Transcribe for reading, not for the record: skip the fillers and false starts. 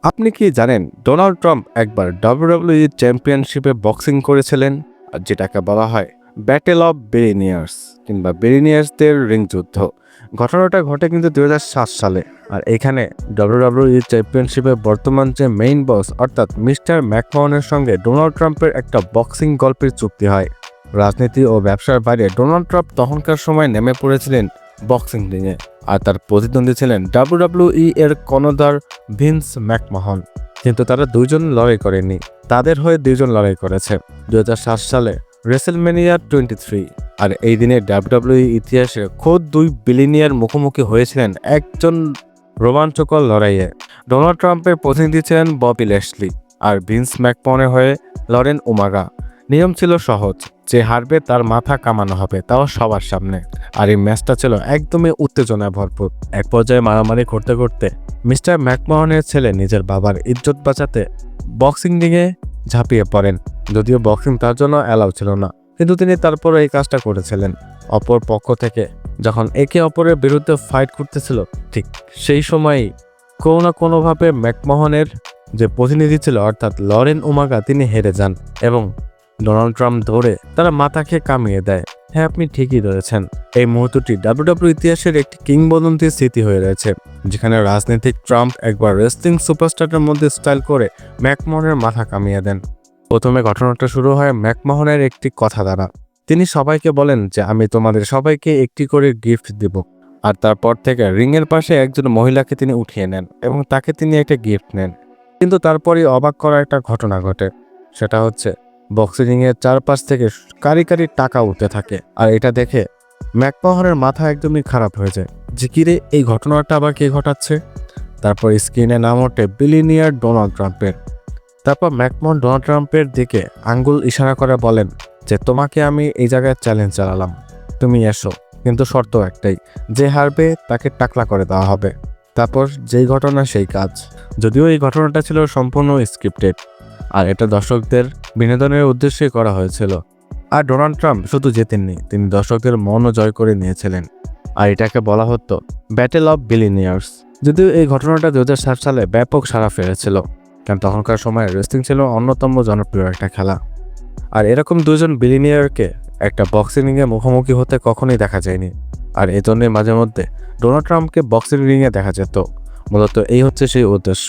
আপনি কি জানেন ডোনাল্ড ট্রাম্প একবার ডাব্লিউডাব্লিউই চ্যাম্পিয়নশিপে বক্সিং করেছিলেন, আর যেটাকে বলা হয় ব্যাটেল অফ বিলিনিয়ার্স কিংবা বিলিনিয়ার্সদের রিং যুদ্ধ। ঘটনাটা ঘটে কিন্তু 2007 সালে। আর এখানে ডাব্লিউডাব্লিউই চ্যাম্পিয়নশিপের বর্তমান যে মেইন বস অর্থাৎ মিস্টার ম্যাকমাহনের সঙ্গে ডোনাল্ড ট্রাম্পের একটা বক্সিং গল্পের চুক্তি হয়। রাজনীতি ও ব্যবসার বাইরে ডোনাল্ড ট্রাম্প তখনকার সময় নেমে পড়েছিলেন বক্সিং রিংয়ে, আর তার প্রতিদ্বন্দ্বী ছিলেন ডাব্লিউডাব্লিউই এর কর্ণধার ভিন্স ম্যাকমাহন। কিন্তু তারা দুইজন লড়াই করেনি, তাদের হয়ে দুইজন লড়াই করেছে 2007 সালে রেসেলমেনিয়া 23। আর এই দিনে ডাব্লিউডাব্লিউই ইতিহাসে খোদ দুই বিলিনিয়ার মুখোমুখি হয়েছিলেন একজন রোমাঞ্চকর লড়াইয়ে। ডোনাল্ড ট্রাম্পের প্রতিনিধি ছিলেন ববি ল্যাশলি, আর ভিন্স ম্যাকমাহনের হয়ে লড়েন ওমাগা। নিয়ম ছিল সহজ, যে হারবে তার মাথা কামানো হবে, তাও সবার সামনে। আর এই ম্যাচটা ছিল একদমই উত্তেজনায় ভরপুর। এক পর্যায়ে মারামারি করতে করতে মিস্টার ম্যাকমাহনের ছেলে নিজের বাবার ইজ্জত বাঁচাতে বক্সিং রিংয়ে ঝাঁপিয়ে পড়েন। যদিও বক্সিং তার জন্য অ্যালাউ ছিল না, কিন্তু তিনি তারপর এই কাজটা করেছিলেন। অপর পক্ষ থেকে যখন একে অপরের বিরুদ্ধে ফাইট করতেছিল, ঠিক সেই সময়ই কোনো না কোনোভাবে ম্যাকমাহনের যে প্রতিনিধি ছিল অর্থাৎ লরেন ওমাগা, তিনি হেরে যান এবং ডোনাল্ড ট্রাম্প ধরে তারা মাথাকে কামিয়ে দেয়। হ্যাঁ, আপনি ঠিকই ধরেছেন। এই মুহূর্তটি ডাব্লিউডাব্লিউ ইতিহাসের একটি কিংবদন্তির স্মৃতি হয়ে রয়েছে, যেখানে রাজনৈতিক ট্রাম্প একবার রেসলিং সুপারস্টারের মধ্যে স্টাইল করে ম্যাকমাহনের মাথা কামিয়ে দেন। প্রথমে ঘটনাটা শুরু হয় ম্যাকমাহনের একটি কথা দ্বারা। তিনি সবাইকে বলেন যে আমি তোমাদের সবাইকে একটি করে গিফট দিব। আর তারপর থেকে রিংয়ের পাশে একজন মহিলাকে তিনি উঠিয়ে নেন এবং তাকে তিনি একটা গিফট নেন। কিন্তু তারপরই অবাক করা একটা ঘটনা ঘটে। সেটা হচ্ছে বক্সিং এর চারপাশ থেকে কারি কারি টাকা উঠতে থাকে। আর এটা দেখে ম্যাকমাহনের মাথা একদমই খারাপ হয়ে যায় যে কিরে, এই ঘটনাটা আবার কে ঘটাচ্ছে। তারপর স্ক্রিনে নাম ওঠে বিলিনিয়ার ডোনাল্ড ট্রাম্পের। তারপর ম্যাকমাহন ডোনাল্ড ট্রাম্পের দিকে আঙ্গুল ইশারা করে বলেন যে তোমাকে আমি এই জায়গায় চ্যালেঞ্জ চালালাম, তুমি এসো, কিন্তু শর্ত একটাই, যে হারবে তাকে টাকলা করে দেওয়া হবে। তারপর যেই ঘটনা সেই কাজ। যদিও এই ঘটনাটা ছিল সম্পূর্ণ স্ক্রিপ্টেড, আর এটা দর্শকদের বিনোদনের উদ্দেশ্যে করা হয়েছিল। আর ডোনাল্ড ট্রাম্প শুধু জেতেননি, তিনি দর্শকদের মনও জয় করে নিয়েছিলেন। আর এটাকে বলা হতো ব্যাটেল অফ বিলিনিয়ার্স। যদিও এই ঘটনাটা 2007 সালে ব্যাপক সাড়া ফেলেছিল, কারণ তখনকার সময় রেসলিং ছিল অন্যতম জনপ্রিয় একটা খেলা। আর এরকম দুজন বিলিনিয়ারকে একটা বক্সিং রিংয়ে মুখোমুখি হতে কখনোই দেখা যায়নি। আর এই জন্যই মাঝে মধ্যে ডোনাল্ড ট্রাম্পকে বক্সিং রিংয়ে দেখা যেত। মূলত এই হচ্ছে সেই উদ্দেশ্য।